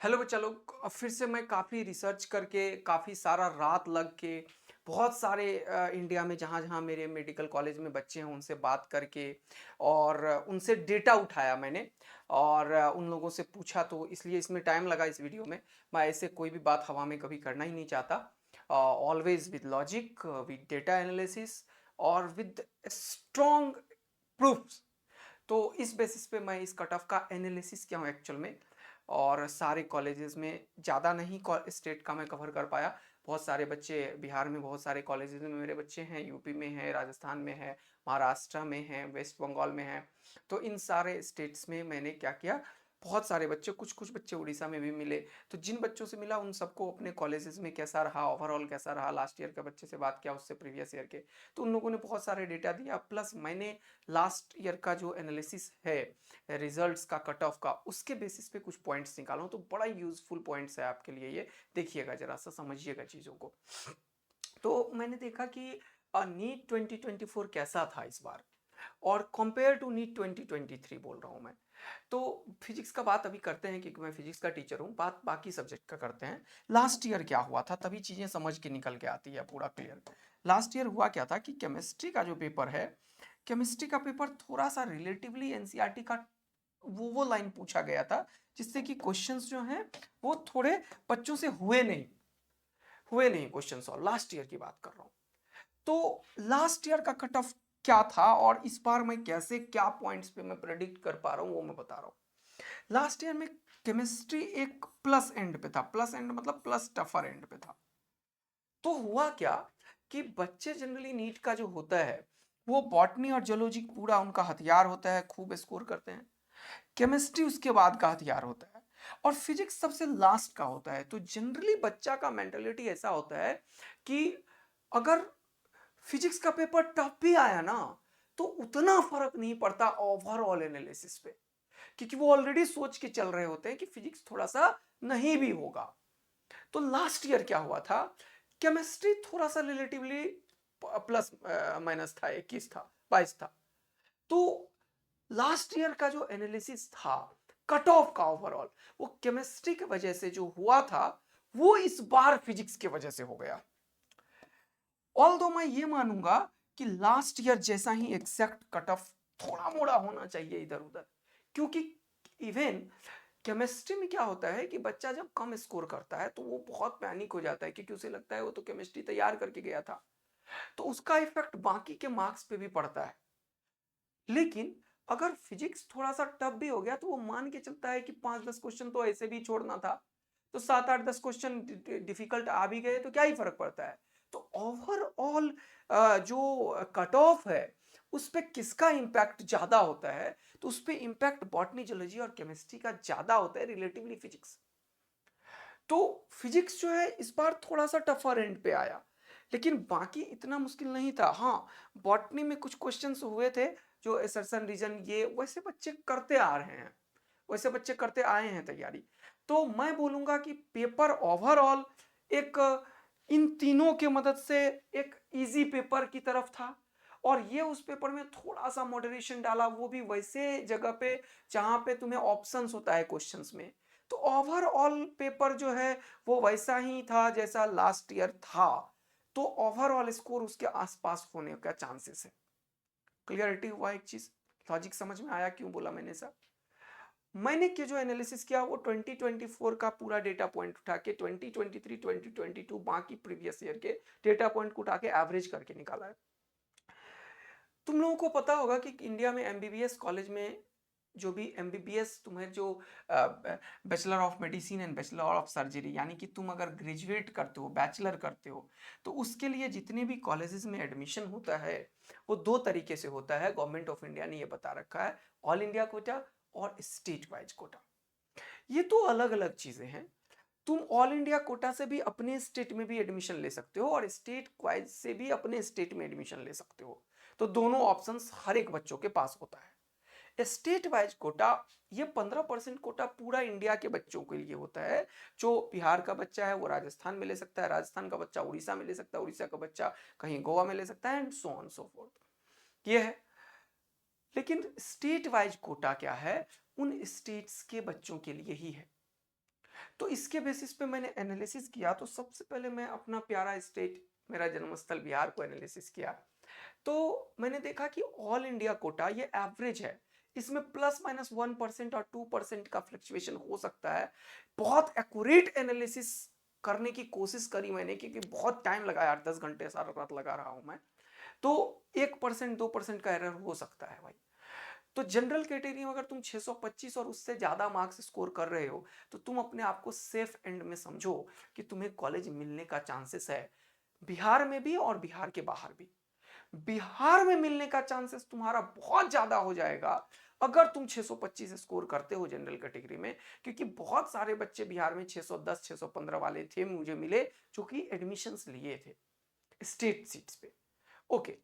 Hello बच्चा लोग, फिर से मैं काफ़ी रिसर्च करके काफ़ी सारा रात लग के बहुत सारे इंडिया में जहाँ जहाँ मेरे मेडिकल कॉलेज में बच्चे हैं उनसे बात करके और उनसे डेटा उठाया मैंने और उन लोगों से पूछा, तो इसलिए इसमें टाइम लगा इस वीडियो में। मैं ऐसे कोई भी बात हवा में कभी करना ही नहीं चाहता। Always with logic, with data analysis और विद स्ट्रॉन्ग प्रूफ्स। तो इस बेसिस पे मैं इस कट ऑफ का एनालिसिस किया हूँ एक्चुअल में। और सारे कॉलेजेस में ज़्यादा नहीं स्टेट का मैं कवर कर पाया। बहुत सारे बच्चे बिहार में, बहुत सारे कॉलेजेस में मेरे बच्चे हैं, यूपी में है, राजस्थान में है, महाराष्ट्र में है, वेस्ट बंगाल में है। तो इन सारे स्टेट्स में मैंने क्या किया, बहुत सारे बच्चे, कुछ कुछ बच्चे उड़ीसा में भी मिले। तो जिन बच्चों से मिला उन सबको अपने कॉलेजेस में कैसा रहा, ओवरऑल कैसा रहा, लास्ट ईयर के बच्चे से बात किया, उससे प्रीवियस ईयर के। तो उन लोगों ने बहुत सारे डेटा दिया, प्लस मैंने लास्ट ईयर का जो एनालिसिस है रिजल्ट्स का, कट ऑफ का, उसके बेसिस पे कुछ पॉइंट्स निकाला हूं। तो बड़ा यूजफुल पॉइंट्स है आपके लिए ये। देखिएगा, जरा सा समझिएगा चीज़ों को। तो मैंने देखा कि नीट 2024 कैसा था इस बार, और कंपेयर टू नीट 2023 बोल रहा हूँ मैं। तो फिजिक्स का बात अभी करते हैं क्योंकि मैं फिजिक्स का टीचर हूँ, बात बाकी सब्जेक्ट का करते हैं। लास्ट ईयर क्या हुआ था, तभी चीज़ें समझ के निकल के आती है पूरा क्लियर। लास्ट ईयर हुआ क्या था कि केमिस्ट्री का जो पेपर है, केमिस्ट्री का पेपर थोड़ा सा रिलेटिवली एनसीईआरटी का वो लाइन पूछा गया था, जिससे कि क्वेश्चंस जो हैं वो थोड़े बच्चों से हुए नहीं क्वेश्चन सॉल्व। लास्ट ईयर की बात कर रहा हूँ। तो लास्ट ईयर का कट ऑफ क्या था और इस बार मैं कैसे, क्या पॉइंट्स पे मैं प्रेडिक्ट कर पा रहा हूँ वो मैं बता रहा हूँ। लास्ट ईयर में केमिस्ट्री एक प्लस एंड पे था, प्लस एंड मतलब प्लस टफर एंड पे था। तो हुआ क्या कि बच्चे जनरली नीट का जो होता है वो बॉटनी और जूलॉजी पूरा उनका हथियार होता है, खूब स्कोर करते हैं। केमिस्ट्री उसके बाद का हथियार होता है और फिजिक्स सबसे लास्ट का होता है। तो जनरली बच्चा का मेंटेलिटी ऐसा होता है कि अगर फिजिक्स का पेपर टफ भी आया ना तो उतना फर्क नहीं पड़ता ओवरऑल एनालिसिस पे, क्योंकि वो ऑलरेडी सोच के चल रहे होते हैं कि फिजिक्स थोड़ा सा नहीं भी होगा। तो लास्ट ईयर क्या हुआ था, केमिस्ट्री थोड़ा सा रिलेटिवली प्लस माइनस था, 21 था, 22 था। तो लास्ट ईयर का जो एनालिसिस था कट ऑफ का ओवरऑल, वो केमिस्ट्री की वजह से जो हुआ था वो इस बार फिजिक्स की वजह से हो गया। ऑल दो मैं ये मानूंगा कि लास्ट ईयर जैसा ही एग्जैक्ट कट ऑफ थोड़ा मोड़ा होना चाहिए इधर उधर, क्योंकि इवन केमिस्ट्री में क्या होता है कि बच्चा जब कम स्कोर करता है तो वो बहुत पैनिक हो जाता है, क्योंकि उसे लगता है वो तो केमिस्ट्री तैयार करके गया था। तो उसका इफेक्ट बाकी के मार्क्स पे भी पड़ता है। लेकिन अगर फिजिक्स थोड़ा सा टफ भी हो गया तो वो मान के चलता है कि 5-10 क्वेश्चन तो ऐसे भी छोड़ना था, तो 7-8-10 क्वेश्चन डिफिकल्ट आ भी गए तो क्या ही फर्क पड़ता है। तो ओवरऑल जो कट ऑफ है उस पर किसका इम्पैक्ट ज्यादा होता है, तो उस पर इम्पैक्ट बॉटनी, जूलॉजी और केमिस्ट्री का ज्यादा होता है रिलेटिवली फिजिक्स। तो फिजिक्स जो है इस बार थोड़ा सा टफर एंड पे आया, लेकिन बाकी इतना मुश्किल नहीं था। हाँ, बॉटनी में कुछ क्वेश्चंस हुए थे जो एसर्शन रीजन, ये वैसे बच्चे करते आ रहे हैं, वैसे बच्चे करते आए हैं तैयारी। तो मैं बोलूंगा कि पेपर ओवरऑल एक इन तीनों के मदद से एक इजी पेपर की तरफ था। और ये उस पेपर में थोड़ा सा मॉडरेशन डाला, वो भी वैसे जगह पे जहां पे तुम्हें ऑप्शंस होता है क्वेश्चंस में। तो ओवरऑल पेपर जो है वो वैसा ही था जैसा लास्ट ईयर था। तो ओवरऑल स्कोर उसके आसपास होने का चांसेस है। क्लियरिटी हुआ एक चीज, लॉजिक समझ में आया क्यों बोला मैंने सर। मैंने क्या जो एनालिसिस किया वो 2024 का पूरा डेटा पॉइंट उठा के 2023 2022 बाकी प्रीवियस ईयर के डेटा पॉइंट को उठा के एवरेज करके निकाला है। तुम लोगों को पता होगा कि इंडिया में एमबीबीएस कॉलेज में जो भी एमबीबीएस, तुम्हें जो bachelor of medicine and bachelor of surgery, यानी कि तुम अगर ग्रेजुएट करते हो, बैचलर करते हो, तो उसके लिए जितने भी कॉलेजेस में एडमिशन होता है वो दो तरीके से होता है। गवर्नमेंट ऑफ इंडिया ने ये बता रखा है, ऑल इंडिया कोटा और स्टेट वाइज कोटा। ये तो अलग अलग चीजें हैं। तुम ऑल इंडिया कोटा से भी अपने स्टेट में भी एडमिशन ले सकते हो और स्टेट वाइज से भी अपने स्टेट में एडमिशन ले सकते हो। तो दोनों ऑप्शंस हर एक बच्चों के पास होता है। स्टेट वाइज कोटा, ये 15% कोटा पूरा इंडिया के बच्चों के लिए होता है। जो बिहार का बच्चा है वो राजस्थान में ले सकता है, राजस्थान का बच्चा उड़ीसा में ले सकता है, उड़ीसा का बच्चा कहीं गोवा में ले सकता है, and so on so fourth. ये है। लेकिन स्टेट वाइज कोटा क्या है, उन स्टेट्स के बच्चों के लिए ही है। तो इसके बेसिस पे मैंने एनालिसिस किया, तो सबसे पहले मैं अपना प्यारा स्टेट, मेरा जन्मस्थल बिहार को एनालिसिस किया। तो मैंने देखा कि ऑल इंडिया कोटा ये एवरेज है, इसमें प्लस माइनस 1% और 2% का फ्लक्चुएशन हो सकता है। बहुत एक्यूरेट एनालिसिस करने की कोशिश करी मैंने, क्योंकि बहुत टाइम लगा यार, 10 घंटे सारा रात लगा रहा हूं मैं। तो 1% 2% का एरर हो सकता है भाई। तो जनरल कैटेगरी में अगर तुम 625 और उससे ज्यादा मार्क्स स्कोर कर रहे हो, तो तुम अपने आप को सेफ एंड में समझो कि तुम्हें कॉलेज मिलने का चांसेस है, बिहार में भी और बिहार के बाहर भी। बिहार में मिलने का चांसेस तुम्हारा बहुत ज्यादा हो जाएगा अगर तुम 625 स्कोर करते हो जनरल कैटेगरी में, क्योंकि बहुत सारे बच्चे बिहार में 610 615 वाले थे मुझे मिले, जो कि एडमिशंस लिए थे स्टेट सीट्स पे। ओके,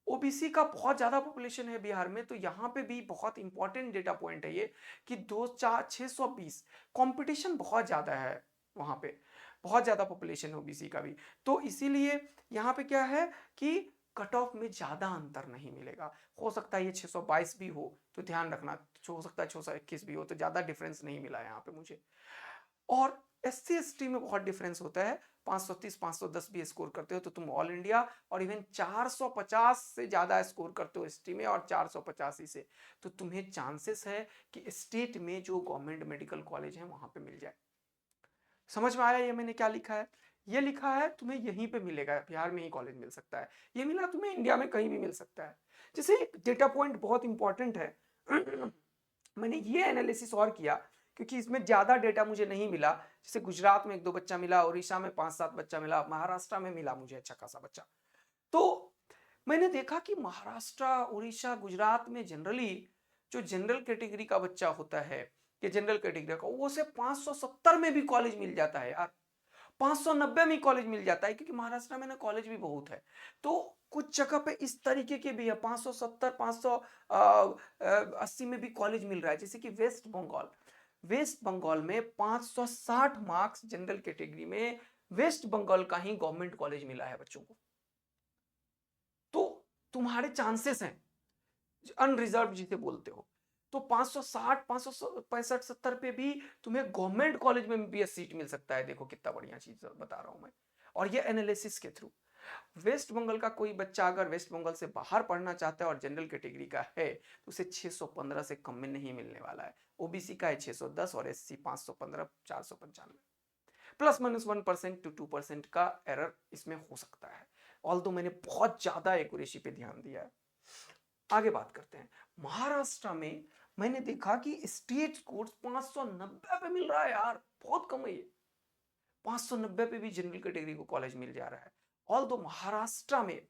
ओबीसी का बहुत ज्यादा पॉपुलेशन है बिहार में, तो यहाँ पे भी बहुत इंपॉर्टेंट डेटा पॉइंट है ये कि 2 4 620 कंपटीशन बहुत ज्यादा है वहां पे, बहुत ज्यादा पॉपुलेशन है ओबीसी का भी। तो इसीलिए यहाँ पे क्या है कि कट ऑफ में ज्यादा अंतर नहीं मिलेगा। हो सकता है ये 622 भी हो, तो ध्यान रखना, हो सकता है 621 भी हो, तो ज्यादा डिफरेंस नहीं मिला यहाँ पे मुझे। और एससी एसटी में बहुत डिफरेंस होता है, 530 510 भी स्कोर करते हो तो तुम ऑल इंडिया, और इवन 450 से ज्यादा स्कोर करते हो एसटी में और 485 से, तो तुम्हें चांसेस है कि स्टेट में जो गवर्नमेंट मेडिकल कॉलेज है वहां पे मिल जाए। समझ में आया ये मैंने क्या लिखा है? ये लिखा है तुम्हें यहीं पे मिलेगा, बिहार में ही कॉलेज मिल सकता है, ये मिला तुम्हें इंडिया में कहीं भी मिल सकता है। जैसे एक डेटा पॉइंट बहुत इंपॉर्टेंट है मैंने ये एनालिसिस और किया, क्योंकि इसमें ज्यादा डेटा मुझे नहीं मिला। जैसे गुजरात में 1 2 बच्चा मिला, उड़ीसा में 5 7 बच्चा मिला, महाराष्ट्र में मिला मुझे अच्छा खासा बच्चा। तो मैंने देखा कि महाराष्ट्र, उड़ीसा, गुजरात में जनरली जो जनरल कैटेगरी का बच्चा होता है, कि जनरल कैटेगरी का, वो से 570 में भी कॉलेज मिल जाता है यार, 590 में कॉलेज मिल जाता है, क्योंकि महाराष्ट्र में ना कॉलेज भी बहुत है। तो कुछ जगह पे इस तरीके के भी है, 570 580 में भी कॉलेज मिल रहा है। जैसे कि वेस्ट बंगाल, वेस्ट बंगाल में 560 मार्क्स जनरल कैटेगरी में वेस्ट बंगाल का ही गवर्नमेंट कॉलेज मिला है बच्चों को। तो तुम्हारे चांसेस हैं, अनरिजर्व जिसे बोलते हो, तो 560 565 70 पे भी तुम्हें गवर्नमेंट कॉलेज में भी सीट मिल सकता है। देखो कितना बढ़िया चीज बता रहा हूं मैं, और ये एनालिसिस के थ्रू। वेस्ट बंगाल का कोई बच्चा अगर वेस्ट बंगाल से बाहर पढ़ना चाहता है और जनरल कैटेगरी का है, तो उसे 615 से कम में नहीं मिलने वाला है। ओबीसी का है 610 और एससी 515 495, प्लस माइनस 1% टू 2% का एरर इसमें हो सकता है। ऑल्दो मैंने बहुत ज्यादा एक्यूरेसी पे ध्यान दिया है। आगे बात करते हैं। महाराष्ट्र में मैंने देखा कि स्टेट स्कोर 590 पे मिल रहा है यार, बहुत कम है ये। 590 पे भी जनरल कैटेगरी को कॉलेज मिल जा रहा है। ऑल्दो महाराष्ट्र में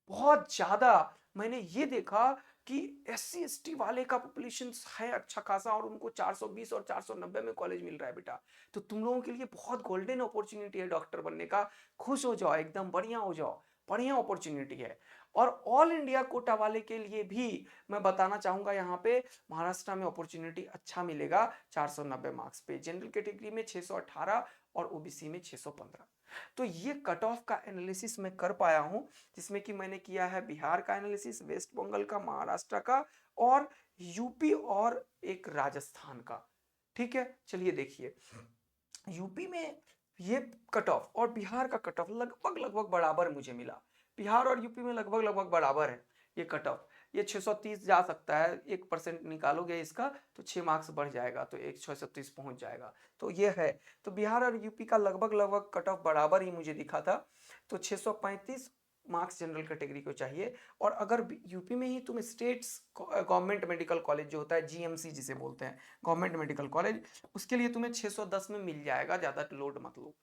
बहुत ज्यादा मैंने ये देखा कि एससी एसटी वाले का पॉपुलेशन है अच्छा खासा, और उनको 420 और 490 में कॉलेज मिल रहा है बेटा। तो तुम लोगों के लिए बहुत गोल्डन अपॉर्चुनिटी है डॉक्टर बनने का, खुश हो जाओ, एकदम बढ़िया हो जाओ, बढ़िया अपॉर्चुनिटी है। और ऑल इंडिया कोटा वाले के लिए भी मैं बताना चाहूंगा, यहाँ पे महाराष्ट्र में अपॉर्चुनिटी अच्छा मिलेगा 490 मार्क्स पे, जनरल कैटेगरी में 618 और ओबीसी में 615। तो ये कट ऑफ का एनालिसिस मैं कर पाया हूं, जिसमें कि मैंने किया है बिहार का एनालिसिस, वेस्ट बंगाल का, महाराष्ट्र का, और यूपी और एक राजस्थान का। ठीक है, चलिए देखिए, यूपी में ये कट ऑफ और बिहार का कट ऑफ लगभग लगभग बराबर मुझे मिला। बिहार और यूपी में लगभग लगभग बराबर है ये कट ऑफ। ये 630 जा सकता है, 1% निकालोगे इसका तो 6 मार्क्स बढ़ जाएगा, तो एक 630 पहुंच जाएगा। तो ये है, तो बिहार और यूपी का लगभग लगभग कट ऑफ बराबर ही मुझे दिखा था। तो 635 मार्क्स जनरल कैटेगरी को चाहिए। और अगर यूपी में ही तुम स्टेट्स गवर्नमेंट मेडिकल कॉलेज जो होता है, जीएमसी जिसे बोलते हैं, गवर्नमेंट मेडिकल कॉलेज, उसके लिए तुम्हें 610 में मिल जाएगा, ज़्यादा लोड मत लो,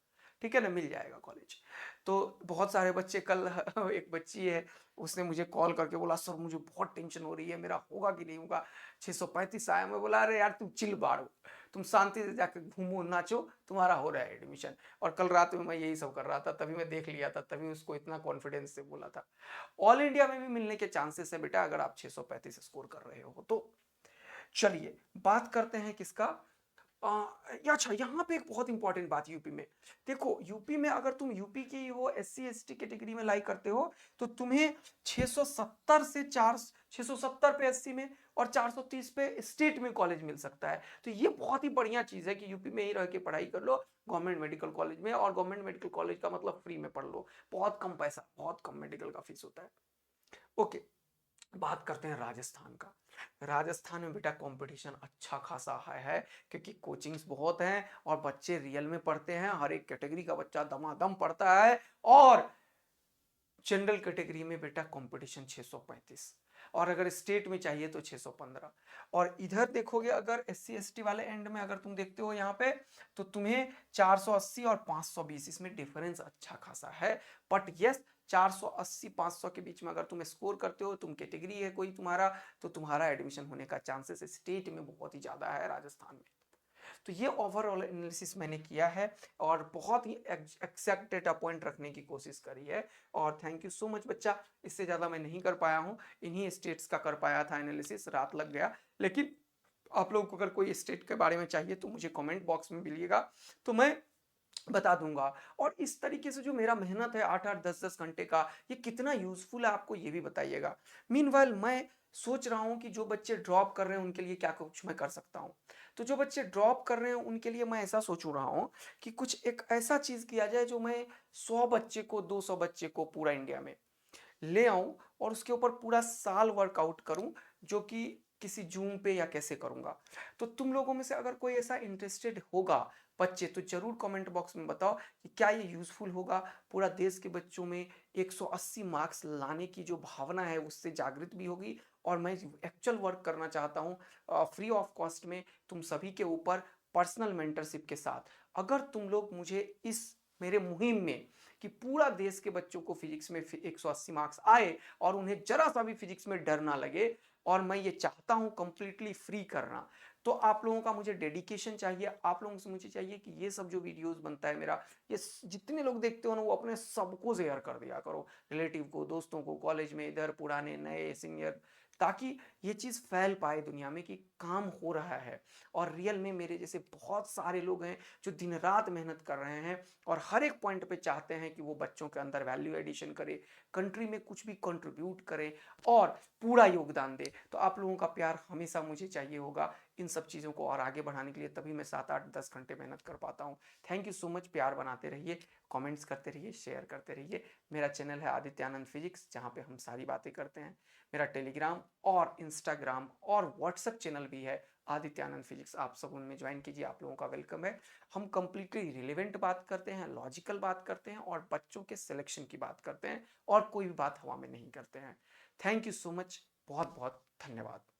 ठीक है ना, मिल जाएगा कॉलेज। तो बहुत सारे बच्चे, कल एक बच्ची है, उसने मुझे कॉल करके बोला सर मुझे बहुत टेंशन हो रही है, मेरा होगा कि नहीं होगा, 635 आया। मैं बोला अरे यार तुम चिल बाड़ो, तुम शांति से जाकर घूमो नाचो, तुम्हारा हो रहा है एडमिशन। और कल रात में मैं यही सब कर रहा था, तभी मैं देख लिया था, तभी उसको इतना कॉन्फिडेंस से बोला था। ऑल इंडिया में भी मिलने के चांसेस है बेटा, अगर आप 635 स्कोर कर रहे हो तो। चलिए बात करते हैं किसका, अच्छा, यहाँ पे एक बहुत इंपॉर्टेंट बात यूपी में। देखो, यूपी में अगर तुम यूपी की हो, एससी एसटी कैटेगरी में लाइक करते हो, तो तुम्हें 670 से 4 670 पे एससी में और 430 पे स्टेट में कॉलेज मिल सकता है। तो ये बहुत ही बढ़िया चीज़ है कि यूपी में ही रह के पढ़ाई कर लो गवर्नमेंट मेडिकल कॉलेज में, और गवर्नमेंट मेडिकल कॉलेज का मतलब फ्री में पढ़ लो। बहुत कम पैसा, बहुत कम मेडिकल का फीस होता है। ओके, बात करते हैं राजस्थान का। राजस्थान में बेटा कंपटीशन अच्छा खासा है, क्योंकि कोचिंग्स बहुत हैं और बच्चे रियल में पढ़ते हैं। हर एक कैटेगरी का बच्चा दमादम पढ़ता है, और जनरल कैटेगरी में बेटा कंपटीशन 635, और अगर स्टेट में चाहिए तो 615। और इधर देखोगे अगर एस सी एस टी वाले एंड में अगर तुम देखते हो यहाँ पे, तो तुम्हें 480 और 520, इसमें डिफरेंस अच्छा खासा है। बट यस, 480 500 के बीच में अगर तुम स्कोर करते हो, तुम कैटेगरी है कोई तुम्हारा, तो तुम्हारा एडमिशन होने का चांसेस स्टेट में बहुत ही ज़्यादा है राजस्थान में। तो ये ओवरऑल एनालिसिस मैंने किया है, और बहुत ही एक्सैक्ट डेटा पॉइंट रखने की कोशिश करी है। और थैंक यू सो मच बच्चा, इससे ज़्यादा मैं नहीं कर पाया हूँ, इन्हीं स्टेट्स का कर पाया था एनालिसिस, रात लग गया। लेकिन आप लोगों को अगर कोई स्टेट के बारे में चाहिए तो मुझे कमेंट बॉक्स में मिलिएगा, तो मैं बता दूंगा। और इस तरीके से जो मेरा मेहनत है 8-8 10-10 घंटे का, ये कितना यूजफुल है आपको ये भी बताइएगा। मीनवाइल मैं सोच रहा हूँ कि जो बच्चे ड्रॉप कर रहे हैं उनके लिए क्या कुछ मैं कर सकता हूँ। तो जो बच्चे ड्रॉप कर रहे हैं उनके लिए मैं ऐसा सोच रहा हूँ कि कुछ एक ऐसा चीज किया जाए जो मैं 100 बच्चे को 200 बच्चे को पूरा इंडिया में ले आऊं, और उसके ऊपर पूरा साल वर्कआउट करूं, जो कि किसी जूम पे या कैसे करूंगा। तो तुम लोगों में से अगर कोई ऐसा इंटरेस्टेड होगा बच्चे, तो जरूर कमेंट बॉक्स में बताओ कि क्या ये यूजफुल होगा। पूरा देश के बच्चों में 180 मार्क्स लाने की जो भावना है उससे जागृत भी होगी, और मैं एक्चुअल वर्क करना चाहता हूँ फ्री ऑफ कॉस्ट में तुम सभी के ऊपर, पर्सनल मेंटरशिप के साथ। अगर तुम लोग मुझे इस मेरे मुहिम में, कि पूरा देश के बच्चों को फिजिक्स में 180 मार्क्स आए और उन्हें जरा सा भी फिजिक्स में डर ना लगे, और मैं ये चाहता हूं कंप्लीटली फ्री करना, तो आप लोगों का मुझे डेडिकेशन चाहिए। आप लोगों से मुझे चाहिए कि ये सब जो वीडियोस बनता है मेरा, ये जितने लोग देखते हो ना, वो अपने सबको शेयर कर दिया करो, रिलेटिव को, दोस्तों को, कॉलेज में इधर पुराने नए सीनियर, ताकि ये चीज़ फैल पाए दुनिया में कि काम हो रहा है। और रियल में मेरे जैसे बहुत सारे लोग हैं जो दिन रात मेहनत कर रहे हैं, और हर एक पॉइंट पे चाहते हैं कि वो बच्चों के अंदर वैल्यू एडिशन करे, कंट्री में कुछ भी कंट्रीब्यूट करे, और पूरा योगदान दे। तो आप लोगों का प्यार हमेशा मुझे चाहिए होगा इन सब चीज़ों को और आगे बढ़ाने के लिए, तभी मैं 7-8-10 घंटे मेहनत कर पाता हूँ। थैंक यू सो मच, प्यार बनाते रहिए, कमेंट्स करते रहिए, शेयर करते रहिए। मेरा चैनल है आदित्य आनंद फिजिक्स, जहाँ पे हम सारी बातें करते हैं। मेरा टेलीग्राम और इंस्टाग्राम और व्हाट्सएप चैनल भी है, आदित्य आनंद फिजिक्स, आप सब उनमें ज्वाइन कीजिए, आप लोगों का वेलकम है। हम कंप्लीटली रिलेवेंट बात करते हैं, लॉजिकल बात करते हैं, और बच्चों के सिलेक्शन की बात करते हैं, और कोई भी बात हवा में नहीं करते हैं। थैंक यू सो मच, बहुत बहुत धन्यवाद।